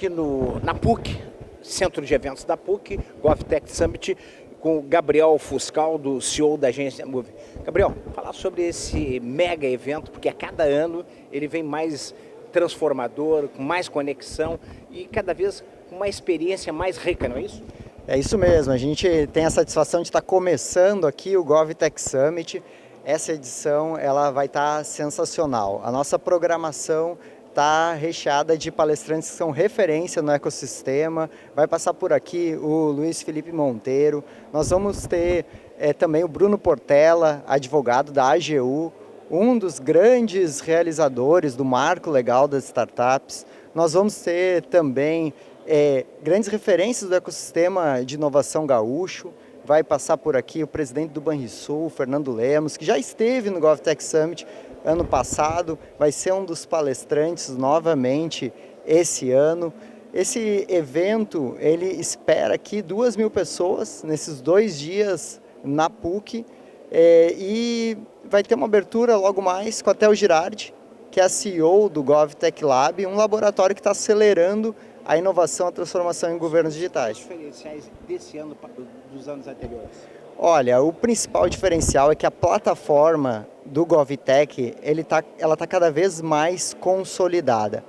aqui na PUC, Centro de Eventos da PUC, GovTech Summit, com o Gabriel Fuscal, do CEO da agência Move. Gabriel, falar sobre esse mega evento, porque a cada ano ele vem mais transformador, com mais conexão e cada vez com uma experiência mais rica, não é isso? É isso mesmo, a gente tem a satisfação de estar começando aqui o GovTech Summit. Essa edição ela vai estar sensacional. A nossa programação está recheada de palestrantes que são referência no ecossistema. Vai passar por aqui o Luiz Felipe Monteiro. Nós vamos ter também o Bruno Portela, advogado da AGU, um dos grandes realizadores do marco legal das startups. Nós vamos ter também grandes referências do ecossistema de inovação gaúcho. Vai passar por aqui o presidente do Banrisul, Fernando Lemos, que já esteve no GovTech Summit ano passado, vai ser um dos palestrantes novamente esse ano. Esse evento, ele espera aqui 2.000 pessoas nesses 2 dias na PUC e vai ter uma abertura logo mais com a Theo Girardi, que é a CEO do GovTech Lab, um laboratório que está acelerando a inovação e a transformação em governos digitais. Os diferenciais desse ano dos anos anteriores? Olha, o principal diferencial é que a plataforma do GovTech, ela tá cada vez mais consolidada.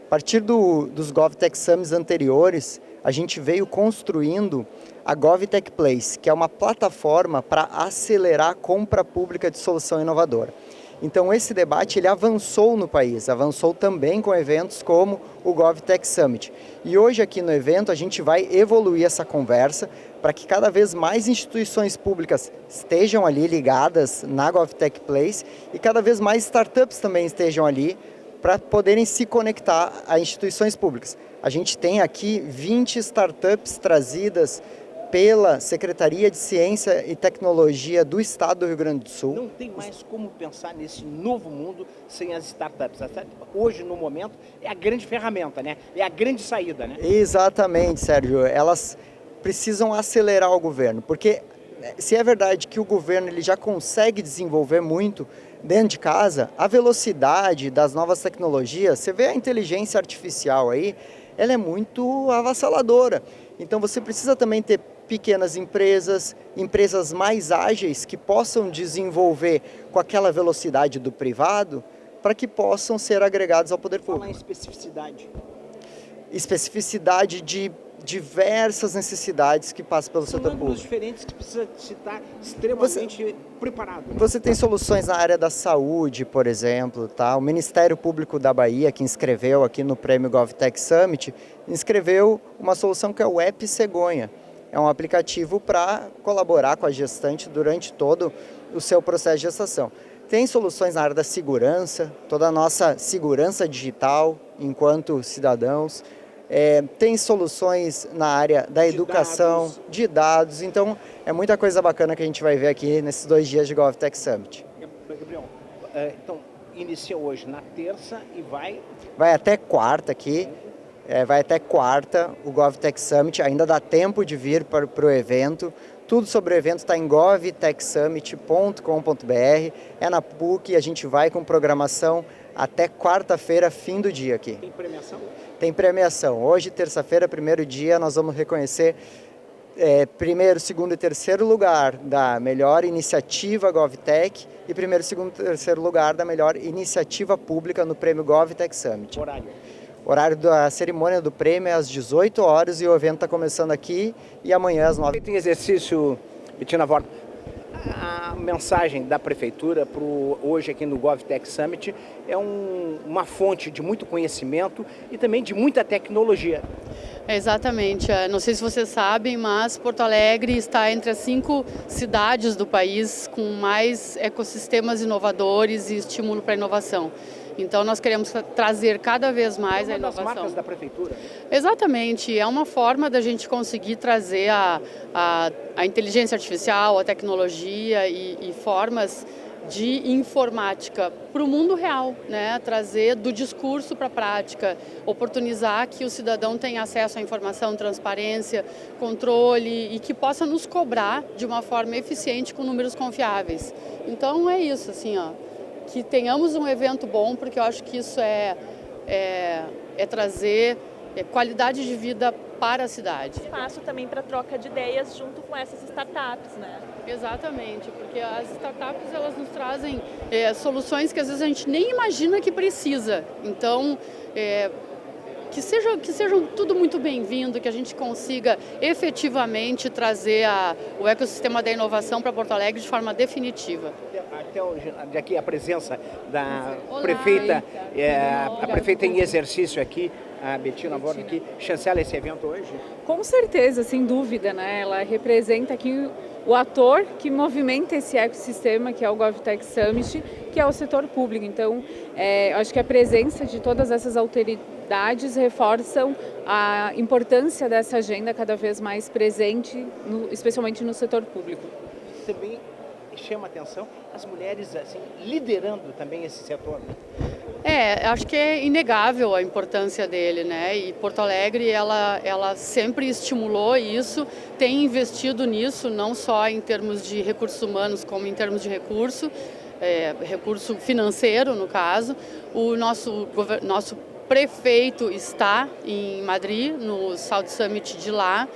A partir dos GovTech Summits anteriores, a gente veio construindo a GovTech Place, que é uma plataforma para acelerar a compra pública de solução inovadora. Então esse debate ele avançou no país, avançou também com eventos como o GovTech Summit. E hoje aqui no evento a gente vai evoluir essa conversa para que cada vez mais instituições públicas estejam ali ligadas na GovTech Place e cada vez mais startups também estejam ali para poderem se conectar a instituições públicas. A gente tem aqui 20 startups trazidas pela Secretaria de Ciência e Tecnologia do Estado do Rio Grande do Sul. Não tem mais como pensar nesse novo mundo sem as startups. Hoje, no momento, é a grande ferramenta, né? É a grande saída, né? Exatamente, Sérgio. Elas precisam acelerar o governo, porque se é verdade que o governo ele já consegue desenvolver muito dentro de casa, a velocidade das novas tecnologias, você vê a inteligência artificial aí, ela é muito avassaladora. Então você precisa também ter pequenas empresas, empresas mais ágeis que possam desenvolver com aquela velocidade do privado para que possam ser agregados ao poder público. Falar em especificidade. Especificidade de diversas necessidades que passam pelo setor público. Diferentes que precisa estar extremamente preparado. Você tem soluções na área da saúde, por exemplo, tá? O Ministério Público da Bahia, que inscreveu aqui no Prêmio GovTech Summit, inscreveu uma solução que é o App Cegonha. É um aplicativo para colaborar com a gestante durante todo o seu processo de gestação. Tem soluções na área da segurança, toda a nossa segurança digital enquanto cidadãos. Tem soluções na área da educação, de dados, então é muita coisa bacana que a gente vai ver aqui nesses 2 dias de GovTech Summit. Gabriel, então inicia hoje na terça e vai até quarta aqui, vai até quarta o GovTech Summit, ainda dá tempo de vir para o evento. Tudo sobre o evento está em govtechsummit.com.br, é na PUC e a gente vai com programação até quarta-feira, fim do dia aqui. Tem premiação? Tem premiação. Hoje, terça-feira, primeiro dia, nós vamos reconhecer primeiro, segundo e terceiro lugar da melhor iniciativa GovTech e primeiro, segundo e terceiro lugar da melhor iniciativa pública no Prêmio GovTech Summit. Horário? Horário da cerimônia do prêmio é às 18 horas e o evento está começando aqui e amanhã às 9. Feito em exercício, Bettina Vorta, a mensagem da Prefeitura hoje aqui no GovTech Summit é uma fonte de muito conhecimento e também de muita tecnologia. Exatamente. Não sei se vocês sabem, mas Porto Alegre está entre as 5 cidades do país com mais ecossistemas inovadores e estímulo para a inovação. Então nós queremos trazer cada vez mais a inovação. É uma das marcas da Prefeitura. Exatamente, é uma forma da gente conseguir trazer a inteligência artificial, a tecnologia e formas de informática para o mundo real, né? Trazer do discurso para a prática, oportunizar que o cidadão tenha acesso à informação, transparência, controle e que possa nos cobrar de uma forma eficiente com números confiáveis. Então é isso, assim, ó, que tenhamos um evento bom, porque eu acho que isso é trazer qualidade de vida para a cidade. Espaço também para troca de ideias junto com essas startups, né? Exatamente, porque as startups elas nos trazem soluções que às vezes a gente nem imagina que precisa. Então, que sejam tudo muito bem-vindo, que a gente consiga efetivamente trazer o ecossistema da inovação para Porto Alegre de forma definitiva. Até hoje, aqui a presença da prefeita, a prefeita em exercício aqui, a Betina Borba aqui, chancela esse evento hoje? Com certeza, sem dúvida, né? Ela representa aqui o ator que movimenta esse ecossistema, que é o GovTech Summit, que é o setor público. Então, acho que a presença de todas essas autoridades reforçam a importância dessa agenda cada vez mais presente, especialmente no setor público. Também chama a atenção as mulheres assim, liderando também esse setor, né? Acho que é inegável a importância dele, né? E Porto Alegre, ela sempre estimulou isso, tem investido nisso, não só em termos de recursos humanos, como em termos de recurso financeiro, no caso. O nosso prefeito está em Madrid, no South Summit de lá,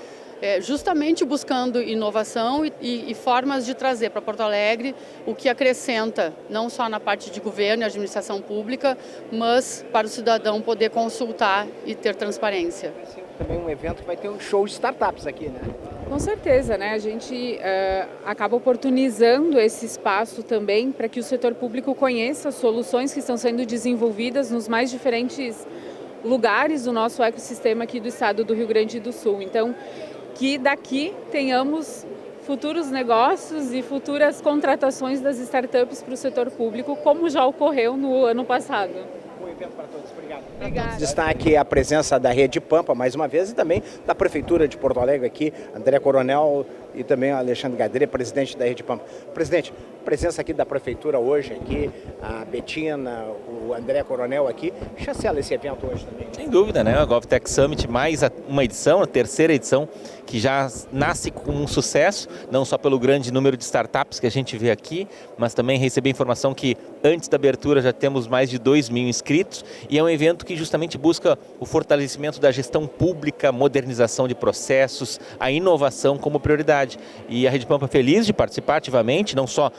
justamente buscando inovação e formas de trazer para Porto Alegre o que acrescenta, não só na parte de governo e administração pública, mas para o cidadão poder consultar e ter transparência. Vai ser também um evento que vai ter um show de startups aqui, né? Com certeza, né? A gente acaba oportunizando esse espaço também para que o setor público conheça as soluções que estão sendo desenvolvidas nos mais diferentes lugares do nosso ecossistema aqui do estado do Rio Grande do Sul. Então, que daqui tenhamos futuros negócios e futuras contratações das startups para o setor público, como já ocorreu no ano passado. Bom evento para todos, obrigado. Obrigada. Destaque a presença da Rede Pampa, mais uma vez, e também da Prefeitura de Porto Alegre aqui, André Coronel e também o Alexandre Gadre, presidente da Rede Pampa. Presidente, presença aqui da Prefeitura hoje, aqui, a Betina, o André Coronel aqui, chancela esse evento hoje também. Sem dúvida, né? A GovTech Summit, mais uma edição, a terceira edição, que já nasce com um sucesso, não só pelo grande número de startups que a gente vê aqui, mas também recebi a informação que antes da abertura já temos mais de 2.000 inscritos, e é um evento que justamente busca o fortalecimento da gestão pública, modernização de processos, a inovação como prioridade. E a Rede Pampa é feliz de participar ativamente, não só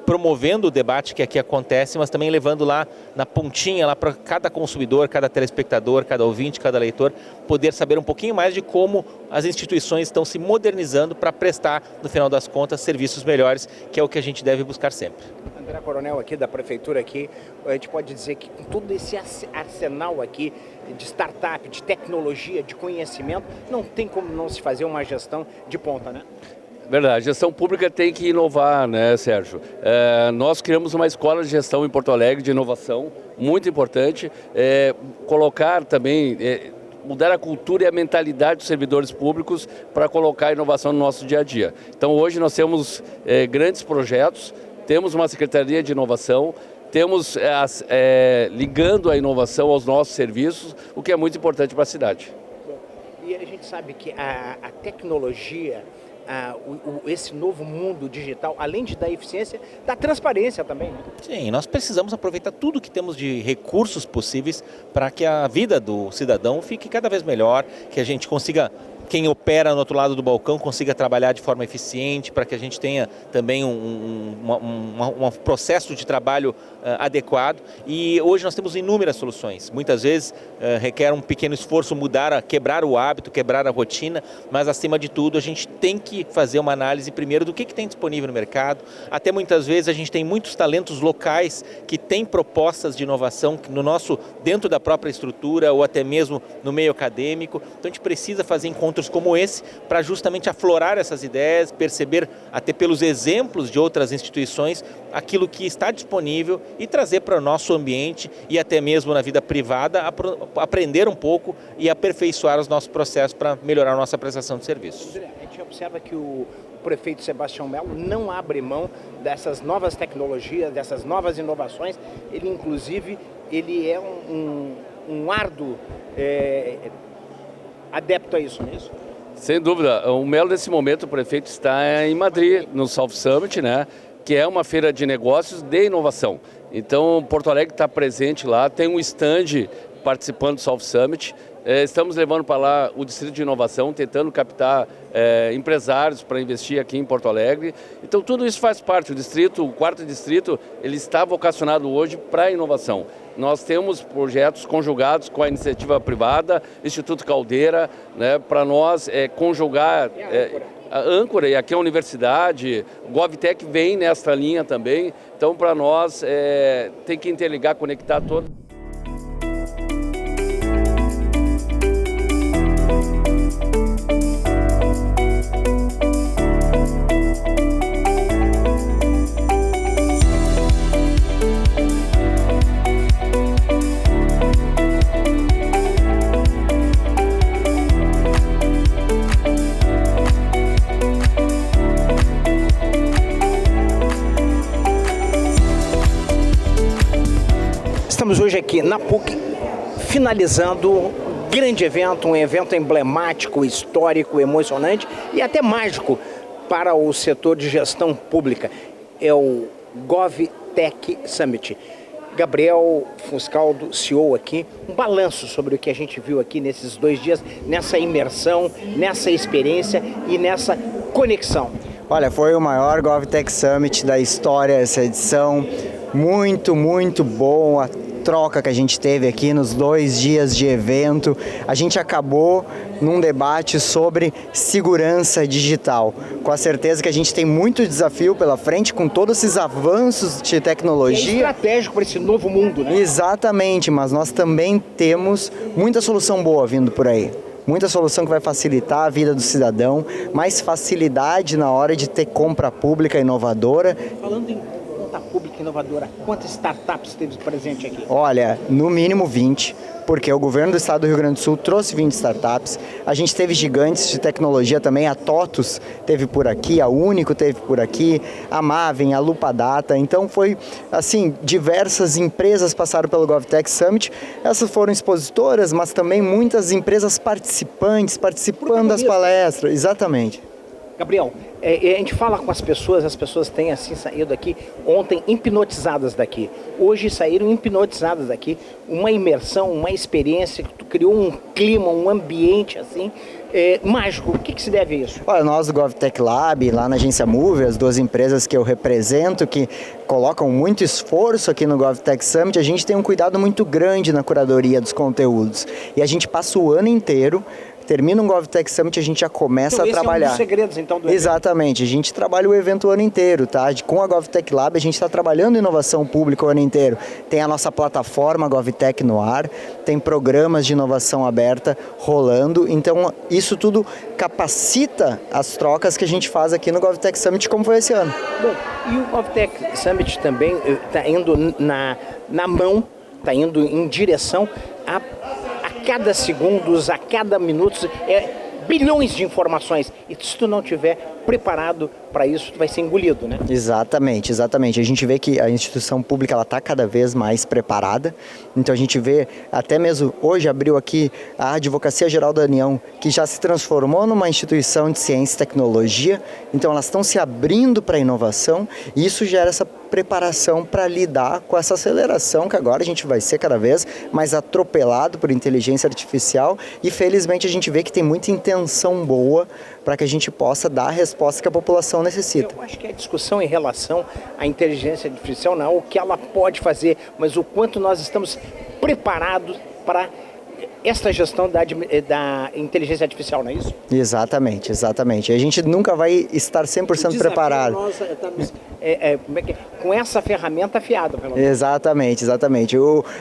promovendo o debate que aqui acontece, mas também levando lá na pontinha, lá para cada consumidor, cada telespectador, cada ouvinte, cada leitor, poder saber um pouquinho mais de como as instituições estão se modernizando para prestar, no final das contas, serviços melhores, que é o que a gente deve buscar sempre. André Coronel aqui da Prefeitura aqui, a gente pode dizer que com todo esse arsenal aqui de startup, de tecnologia, de conhecimento, não tem como não se fazer uma gestão de ponta, né? Verdade, a gestão pública tem que inovar, né, Sérgio? Nós criamos uma escola de gestão em Porto Alegre, de inovação, muito importante, colocar também, mudar a cultura e a mentalidade dos servidores públicos para colocar a inovação no nosso dia a dia. Então hoje nós temos grandes projetos, temos uma Secretaria de Inovação, temos ligando a inovação aos nossos serviços, o que é muito importante para a cidade. E a gente sabe que a tecnologia, esse novo mundo digital, além de dar eficiência, dá transparência também, né? Sim, nós precisamos aproveitar tudo que temos de recursos possíveis para que a vida do cidadão fique cada vez melhor, que a gente consiga, quem opera no outro lado do balcão, consiga trabalhar de forma eficiente, para que a gente tenha também um processo de trabalho adequado. E hoje nós temos inúmeras soluções. Muitas vezes requer um pequeno esforço quebrar o hábito, quebrar a rotina, mas acima de tudo a gente tem que fazer uma análise primeiro do que tem disponível no mercado. Até muitas vezes a gente tem muitos talentos locais que têm propostas de inovação dentro da própria estrutura ou até mesmo no meio acadêmico. Então a gente precisa fazer encontros como esse para justamente aflorar essas ideias, perceber até pelos exemplos de outras instituições aquilo que está disponível e trazer para o nosso ambiente e até mesmo na vida privada aprender um pouco e aperfeiçoar os nossos processos para melhorar a nossa prestação de serviços. André, a gente observa que o prefeito Sebastião Melo não abre mão dessas novas tecnologias, dessas novas inovações. Ele, inclusive, é um árduo adepto a isso, não é isso? Sem dúvida. O Melo, nesse momento, o prefeito está em Madrid, no South Summit, né, que é uma feira de negócios de inovação. Então, Porto Alegre está presente lá, tem um stand participando do South Summit Estamos levando para lá o Distrito de Inovação, tentando captar empresários para investir aqui em Porto Alegre. Então tudo isso faz parte. O distrito, o 4º distrito, ele está vocacionado hoje para a inovação. Nós temos projetos conjugados com a iniciativa privada, Instituto Caldeira, né, para nós conjugar a âncora, e aqui é a universidade, o GovTech vem nesta linha também. Então para nós tem que interligar, conectar todo. Estamos hoje aqui na PUC, finalizando um grande evento, um evento emblemático, histórico, emocionante e até mágico para o setor de gestão pública. É o GovTech Summit. Gabriel Fuscaldo, CEO aqui, um balanço sobre o que a gente viu aqui nesses 2 dias, nessa imersão, nessa experiência e nessa conexão. Olha, foi o maior GovTech Summit da história, essa edição. Muito bom a troca que a gente teve aqui nos 2 dias de evento. A gente acabou num debate sobre segurança digital. Com a certeza que a gente tem muito desafio pela frente com todos esses avanços de tecnologia. É estratégico para esse novo mundo, né? Exatamente, mas nós também temos muita solução boa vindo por aí. Muita solução que vai facilitar a vida do cidadão, mais facilidade na hora de ter compra pública inovadora. Falando em conta pública inovadora, quantas startups teve presente aqui? Olha, no mínimo 20, porque o governo do estado do Rio Grande do Sul trouxe 20 startups. A gente teve gigantes de tecnologia também, a TOTUS teve por aqui, a Único teve por aqui, a Maven, a Lupadata. Então foi, assim, diversas empresas passaram pelo GovTech Summit. Essas foram expositoras, mas também muitas empresas participantes, participando das palestras. Exatamente. Gabriel, a gente fala com as pessoas têm assim saído daqui ontem hipnotizadas daqui, hoje saíram hipnotizadas daqui, uma imersão, uma experiência, tu criou um clima, um ambiente assim, mágico. O que se deve a isso? Olha, nós do GovTech Lab, lá na agência Move, as 2 empresas que eu represento, que colocam muito esforço aqui no GovTech Summit, a gente tem um cuidado muito grande na curadoria dos conteúdos. E a gente passa o ano inteiro. Termina um GovTech Summit, a gente já começa a trabalhar. É um dos segredos, então, do evento. Exatamente, a gente trabalha o evento o ano inteiro, tá? Com a GovTech Lab, a gente está trabalhando inovação pública o ano inteiro. Tem a nossa plataforma GovTech no ar, tem programas de inovação aberta rolando, então isso tudo capacita as trocas que a gente faz aqui no GovTech Summit, como foi esse ano. Bom, e o GovTech Summit também está indo na mão, está indo em direção a cada segundo, a cada minuto, bilhões de informações. E se tu não tiver preparado para isso, tu vai ser engolido, né? Exatamente. A gente vê que a instituição pública está cada vez mais preparada. Então a gente vê, até mesmo hoje abriu aqui a Advocacia Geral da União, que já se transformou numa instituição de ciência e tecnologia. Então elas estão se abrindo para a inovação e isso gera essa preparação para lidar com essa aceleração que agora a gente vai ser cada vez mais atropelado por inteligência artificial e felizmente a gente vê que tem muita intenção boa para que a gente possa dar a resposta que a população necessita. Eu acho que a discussão em relação à inteligência artificial não é o que ela pode fazer, mas o quanto nós estamos preparados para esta gestão da inteligência artificial, não é isso? Exatamente. A gente nunca vai estar 100% preparado. Nós estamos, com essa ferramenta afiada, pelo menos. Exatamente.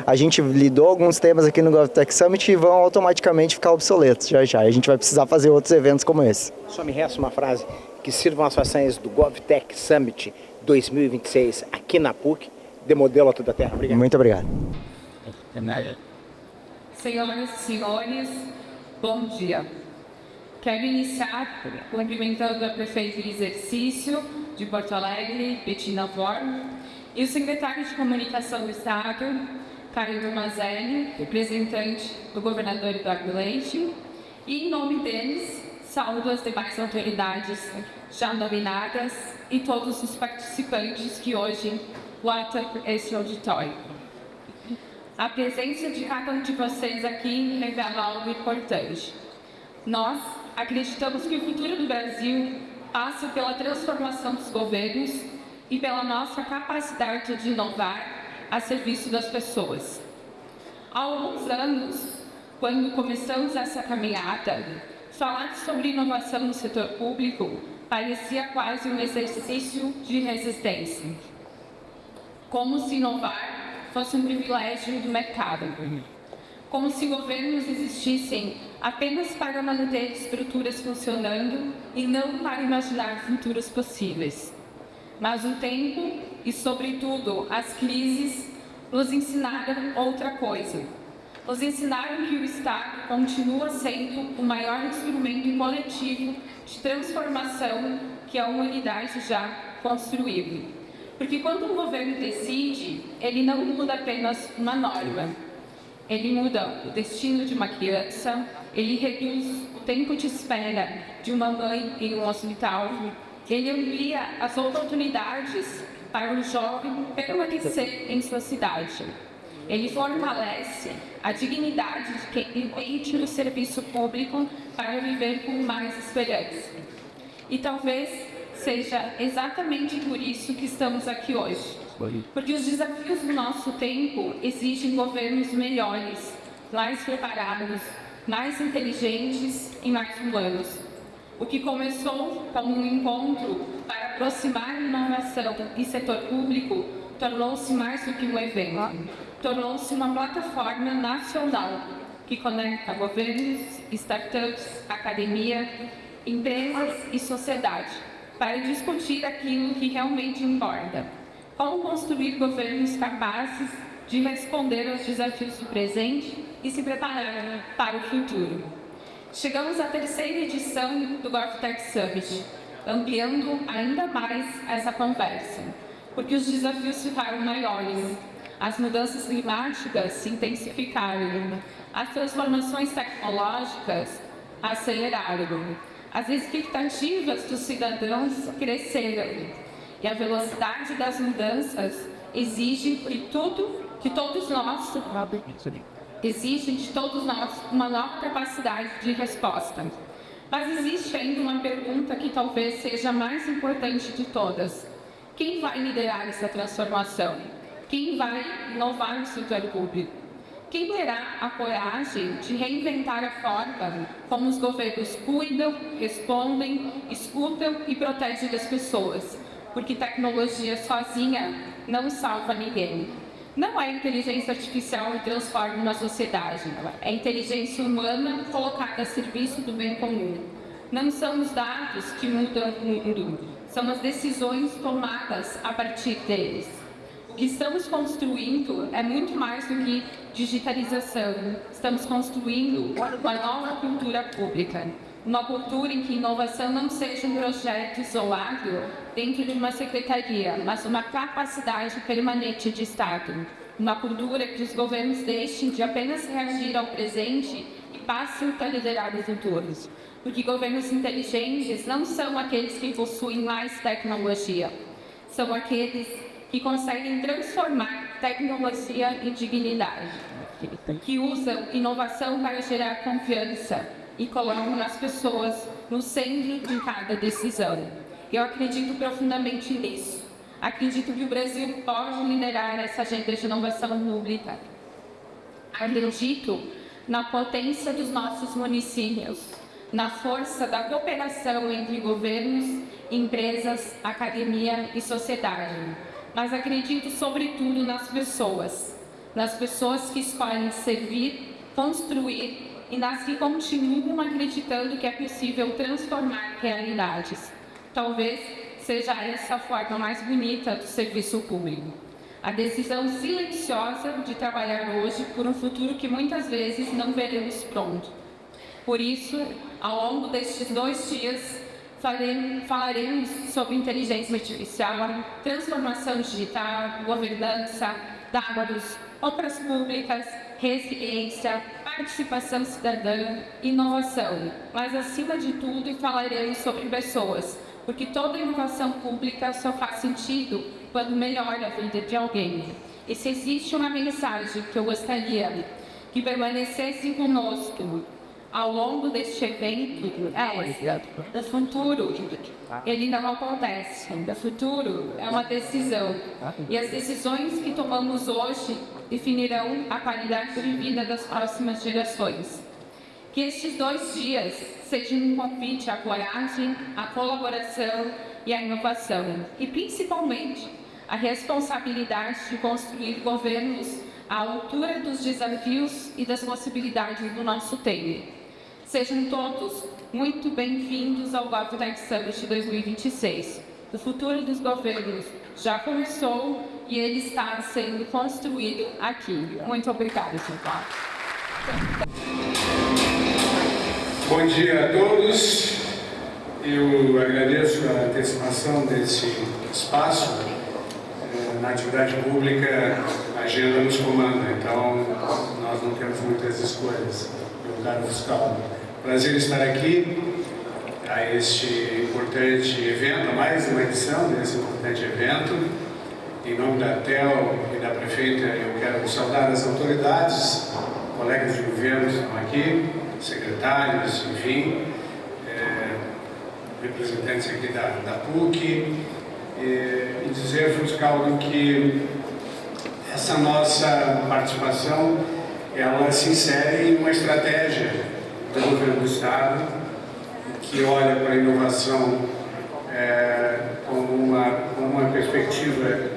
A gente lidou alguns temas aqui no GovTech Summit e vão automaticamente ficar obsoletos já. A gente vai precisar fazer outros eventos como esse. Só me resta uma frase: que sirvam as façanhas do GovTech Summit 2026 aqui na PUC, de modelo a toda a terra. Obrigado. Muito obrigado. Senhoras e senhores, bom dia. Quero iniciar cumprimentando a prefeita em exercício de Porto Alegre, Bettina Vorm, e o secretário de Comunicação do Estado, Caio Tomazelli, representante do governador Eduardo Leite, e em nome deles, saúdo as demais autoridades já nominadas e todos os participantes que hoje lotam este auditório. A presença de cada um de vocês aqui revela algo importante. Nós acreditamos que o futuro do Brasil passa pela transformação dos governos e pela nossa capacidade de inovar a serviço das pessoas. Há alguns anos, quando começamos essa caminhada, falar sobre inovação no setor público parecia quase um exercício de resistência. Como se inovar fosse um privilégio do mercado. Como se governos existissem apenas para manter estruturas funcionando e não para imaginar futuros possíveis. Mas o tempo e, sobretudo, as crises nos ensinaram outra coisa. Nos ensinaram que o Estado continua sendo o maior instrumento coletivo de transformação que a humanidade já construiu. Porque quando um governo decide, ele não muda apenas uma norma. Ele muda o destino de uma criança, ele reduz o tempo de espera de uma mãe em um hospital, ele amplia as oportunidades para o jovem permanecer em sua cidade. Ele fortalece a dignidade de quem depende do serviço público para viver com mais esperança. E talvez seja exatamente por isso que estamos aqui hoje. Porque os desafios do nosso tempo exigem governos melhores, mais preparados, mais inteligentes e mais humanos. O que começou como um encontro para aproximar inovação e setor público tornou-se mais do que um evento. Tornou-se uma plataforma nacional que conecta governos, startups, academia, empresas e sociedade para discutir aquilo que realmente importa. Como construir governos capazes de responder aos desafios do presente e se preparar para o futuro. Chegamos à terceira edição do GovTech Summit, ampliando ainda mais essa conversa, porque os desafios ficaram maiores, as mudanças climáticas se intensificaram, as transformações tecnológicas aceleraram, as expectativas dos cidadãos cresceram e a velocidade das mudanças exige de todos nós uma nova capacidade de resposta. Mas existe ainda uma pergunta que talvez seja a mais importante de todas. Quem vai liderar essa transformação? Quem vai inovar no setor público? Quem terá a coragem de reinventar a forma como os governos cuidam, respondem, escutam e protegem as pessoas? Porque tecnologia sozinha não salva ninguém. Não é inteligência artificial que transforma uma sociedade, é inteligência humana colocada a serviço do bem comum. Não são os dados que mudam o mundo, são as decisões tomadas a partir deles. O que estamos construindo é muito mais do que digitalização. Estamos construindo uma nova cultura pública. Uma cultura em que inovação não seja um projeto isolado dentro de uma secretaria, mas uma capacidade permanente de Estado. Uma cultura que os governos deixem de apenas reagir ao presente e passem a liderar os futuros. Porque governos inteligentes não são aqueles que possuem mais tecnologia, são aqueles que conseguem transformar tecnologia em dignidade, que usam inovação para gerar confiança e colocam as pessoas no centro de cada decisão. Eu acredito profundamente nisso. Acredito que o Brasil pode liderar essa agenda de inovação pública. Acredito na potência dos nossos municípios, na força da cooperação entre governos, empresas, academia e sociedade. Mas acredito sobretudo nas pessoas que escolhem servir, construir e nas que continuam acreditando que é possível transformar realidades. Talvez seja essa a forma mais bonita do serviço público. A decisão silenciosa de trabalhar hoje por um futuro que muitas vezes não veremos pronto. Por isso, ao longo destes 2 dias, falaremos sobre inteligência artificial, transformação digital, governança, dados, obras públicas, resiliência, participação cidadã, inovação. Mas, acima de tudo, falaremos sobre pessoas, porque toda inovação pública só faz sentido quando melhora a vida de alguém. E se existe uma mensagem que eu gostaria que permanecesse conosco ao longo deste evento, é o futuro. Ele não acontece. O futuro é uma decisão. E as decisões que tomamos hoje definirão a qualidade de vida das próximas gerações. Que estes 2 dias sejam um convite à coragem, à colaboração e à inovação. E principalmente a responsabilidade de construir governos à altura dos desafios e das possibilidades do nosso tempo. Sejam todos muito bem-vindos ao GovTech Summit 2026. O futuro dos governos já começou e ele está sendo construído aqui. Muito obrigada, senhor. Bom dia a todos. Eu agradeço a antecipação desse espaço. Na atividade pública, a agenda nos comanda, então nós não temos muitas escolhas. Eu quero fiscal. Prazer estar aqui a este importante evento, a mais uma edição desse importante evento. Em nome da TEL e da prefeita, eu quero saudar as autoridades, colegas de governo que estão aqui, secretários, enfim, representantes aqui da PUC, e dizer, Fuscaldo, que essa nossa participação, ela se insere em uma estratégia do governo do Estado, que olha para a inovação como uma perspectiva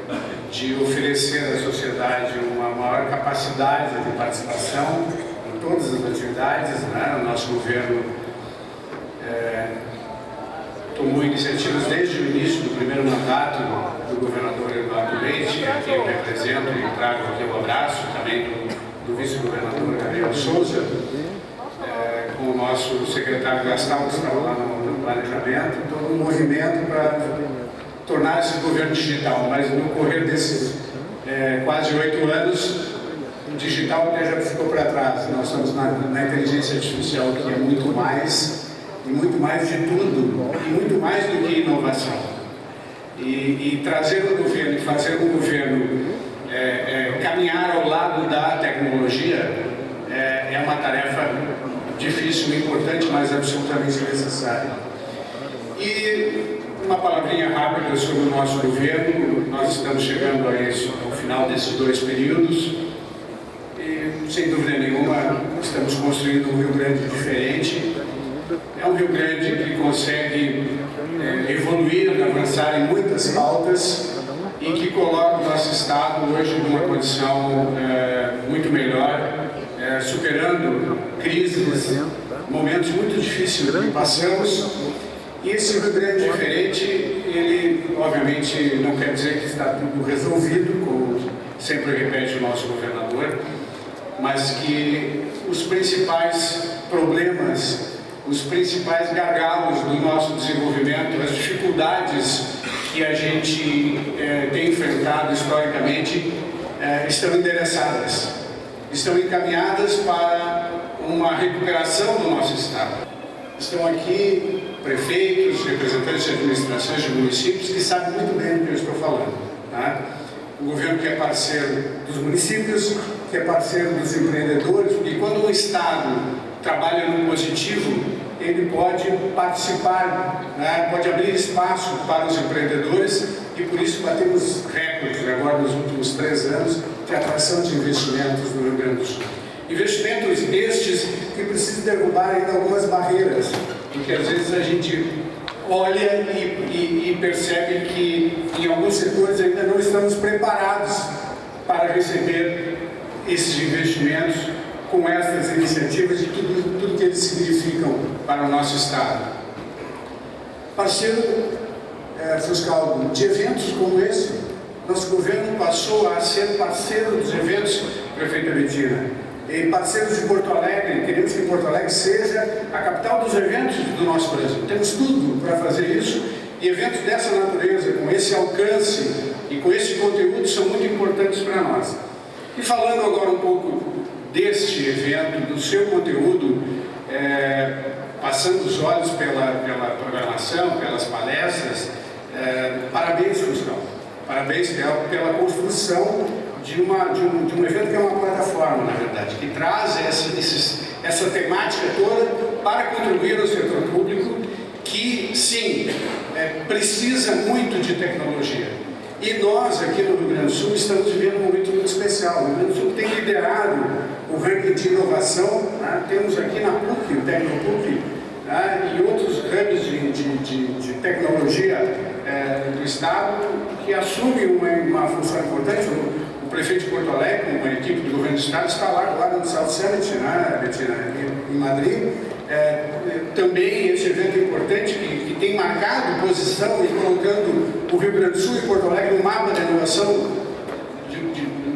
de oferecer à sociedade uma maior capacidade de participação em todas as atividades, né? O nosso governo tomou iniciativas desde o início do primeiro mandato do governador Eduardo Leite, a quem eu represento e trago aqui um abraço, também do vice-governador Gabriel Souza, com o nosso secretário Gastão, que estava lá no planejamento, todo um movimento para tornar esse governo digital, mas no correr desses quase 8 anos, o digital até já ficou para trás. Nós estamos na inteligência artificial, que é muito mais, e muito mais de tudo, e muito mais do que inovação. E trazer o governo, e fazer o governo caminhar ao lado da tecnologia é uma tarefa difícil e importante, mas absolutamente necessária. E uma palavrinha rápida sobre o nosso governo. Nós estamos chegando ao final desses 2 períodos e, sem dúvida nenhuma, estamos construindo um Rio Grande diferente. É um Rio Grande que consegue evoluir, avançar em muitas pautas e que coloca o nosso Estado hoje numa condição muito melhor, superando crises, momentos muito difíceis que passamos. E esse Rio Grande diferente, ele obviamente não quer dizer que está tudo resolvido, como sempre repete o nosso governador, mas que os principais problemas, os principais gargalos do nosso desenvolvimento, as dificuldades que a gente tem enfrentado historicamente, estão endereçadas, estão encaminhadas para uma recuperação do nosso Estado. Estão aqui prefeitos, representantes de administrações de municípios que sabem muito bem do que eu estou falando. Tá? O governo que é parceiro dos municípios, que é parceiro dos empreendedores, porque quando o Estado trabalha no positivo, ele pode participar, né? Pode abrir espaço para os empreendedores e por isso batemos recordes agora nos últimos 3 anos de atração de investimentos no Rio Grande do Sul. Investimentos estes que precisam derrubar ainda algumas barreiras, porque às vezes a gente olha e percebe que em alguns setores ainda não estamos preparados para receber esses investimentos com essas iniciativas e tudo que eles significam para o nosso Estado. Parceiro, Fuscaldo, de eventos como esse, nosso governo passou a ser parceiro dos eventos, prefeita Betina. E parceiros de Porto Alegre, queremos que Porto Alegre seja a capital dos eventos do nosso Brasil. Temos tudo para fazer isso e eventos dessa natureza, com esse alcance e com esse conteúdo, são muito importantes para nós. E falando agora um pouco deste evento, do seu conteúdo, passando os olhos pela programação, pelas palestras, parabéns, Fuscaldo. Parabéns pela construção de um evento que é uma plataforma, na verdade, que traz essa temática toda para contribuir ao setor público, que, sim, precisa muito de tecnologia. E nós, aqui no Rio Grande do Sul, estamos vivendo um momento muito especial. O Rio Grande do Sul tem liderado o ranking de inovação, né? Temos aqui na PUC, o TecnoPUC, e outros hubs de tecnologia do Estado, que assumem uma função importante. O prefeito de Porto Alegre, uma equipe do governo do Estado, está lá agora no South Summit, né, Betina, em Madrid. Também esse evento importante que tem marcado posição e colocando o Rio Grande do Sul e Porto Alegre no mapa da inovação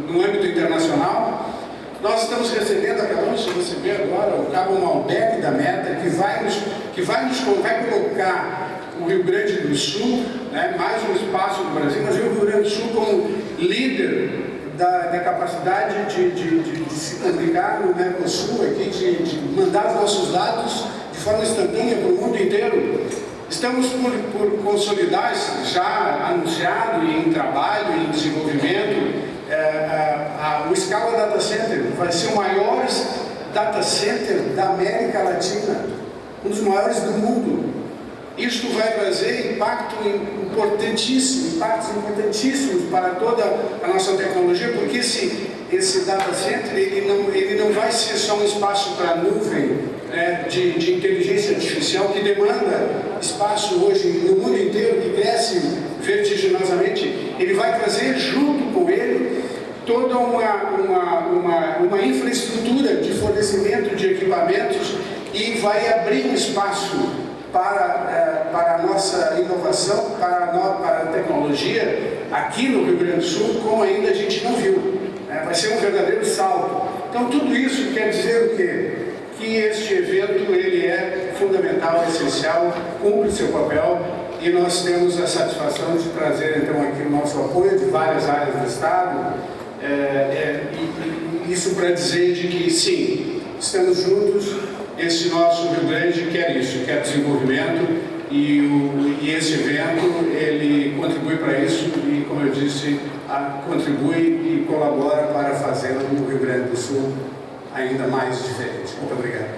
no âmbito internacional. Nós estamos recebendo, acabamos de receber agora, o Cabo Malbec da Meta, que vai colocar o Rio Grande do Sul, né, mais um espaço no Brasil, mas o Rio Grande do Sul como líder da capacidade de se comunicar no Mercosul, aqui, de mandar os nossos dados de forma instantânea para o mundo inteiro. Estamos por consolidar, já anunciado e em trabalho, em desenvolvimento, o Scala Data Center. Vai ser o maior data center da América Latina, um dos maiores do mundo. Isto vai trazer impactos importantíssimos para toda a nossa tecnologia, porque esse data center ele não vai ser só um espaço para nuvem, né, de inteligência artificial, que demanda espaço hoje no mundo inteiro, que cresce vertiginosamente. Ele vai trazer junto com ele toda uma infraestrutura de fornecimento de equipamentos e vai abrir um espaço para a nossa inovação, para a tecnologia aqui no Rio Grande do Sul, como ainda a gente não viu. Vai ser um verdadeiro salto. Então, tudo isso quer dizer o quê? Que este evento ele é fundamental, essencial, cumpre seu papel, e nós temos a satisfação de trazer, então, aqui o nosso apoio de várias áreas do Estado, isso para dizer de que, sim, estamos juntos. Esse nosso Rio Grande quer isso, quer desenvolvimento, e esse evento ele contribui para isso e, como eu disse, contribui e colabora para fazer o Rio Grande do Sul ainda mais diferente. Muito obrigado.